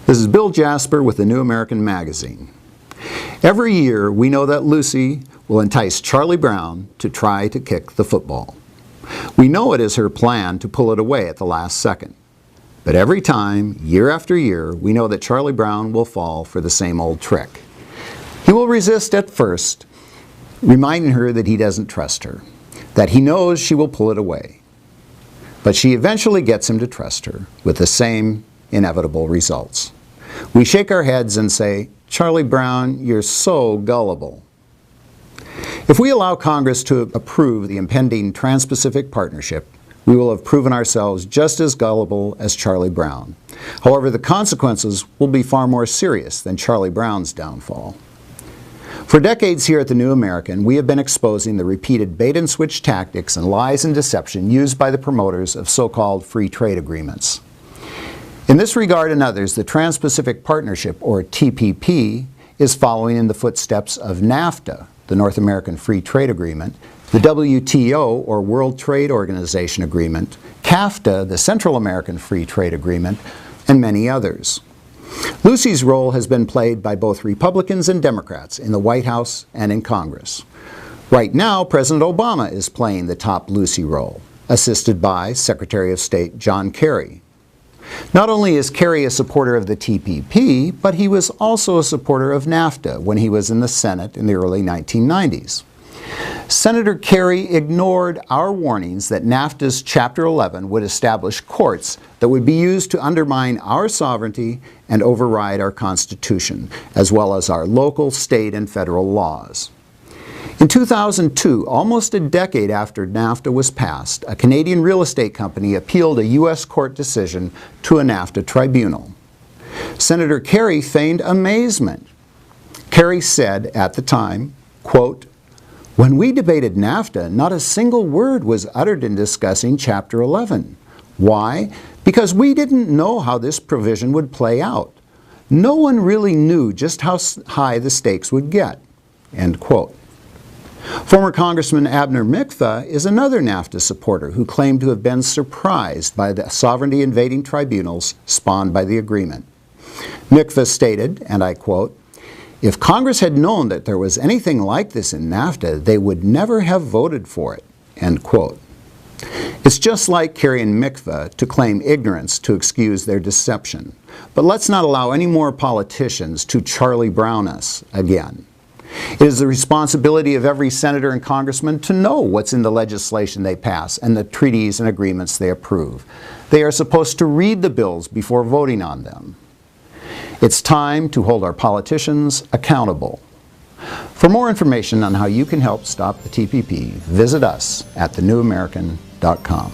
This is Bill Jasper with the New American Magazine. Every year we know that Lucy will entice Charlie Brown to try to kick the football. We know it is her plan to pull it away at the last second. But every time, year after year, we know that Charlie Brown will fall for the same old trick. He will resist at first, reminding her that he doesn't trust her, that he knows she will pull it away. But she eventually gets him to trust her with the same inevitable results. We shake our heads and say, "Charlie Brown, you're so gullible." If we allow Congress to approve the impending Trans-Pacific Partnership, we will have proven ourselves just as gullible as Charlie Brown. However, the consequences will be far more serious than Charlie Brown's downfall. For decades here at the New American, we have been exposing the repeated bait-and-switch tactics and lies and deception used by the promoters of so-called free trade agreements. In this regard and others, the Trans-Pacific Partnership, or TPP, is following in the footsteps of NAFTA, the North American Free Trade Agreement, the WTO, or World Trade Organization Agreement, CAFTA, the Central American Free Trade Agreement, and many others. Lucy's role has been played by both Republicans and Democrats in the White House and in Congress. Right now, President Obama is playing the top Lucy role, assisted by Secretary of State John Kerry. Not only is Kerry a supporter of the TPP, but he was also a supporter of NAFTA when he was in the Senate in the early 1990s. Senator Kerry ignored our warnings that NAFTA's Chapter 11 would establish courts that would be used to undermine our sovereignty and override our Constitution, as well as our local, state, and federal laws. In 2002, almost a decade after NAFTA was passed, a Canadian real estate company appealed a U.S. court decision to a NAFTA tribunal. Senator Kerry feigned amazement. Kerry said at the time, quote, "When we debated NAFTA, not a single word was uttered in discussing Chapter 11. Why? Because we didn't know how this provision would play out. No one really knew just how high the stakes would get." End quote. Former Congressman Abner Mikva is another NAFTA supporter who claimed to have been surprised by the sovereignty-invading tribunals spawned by the agreement. Mikva stated, and I quote, "If Congress had known that there was anything like this in NAFTA, they would never have voted for it." End quote. It's just like Kerry and Mikva to claim ignorance to excuse their deception. But let's not allow any more politicians to Charlie Brown us again. It is the responsibility of every senator and congressman to know what's in the legislation they pass and the treaties and agreements they approve. They are supposed to read the bills before voting on them. It's time to hold our politicians accountable. For more information on how you can help stop the TPP, visit us at thenewamerican.com.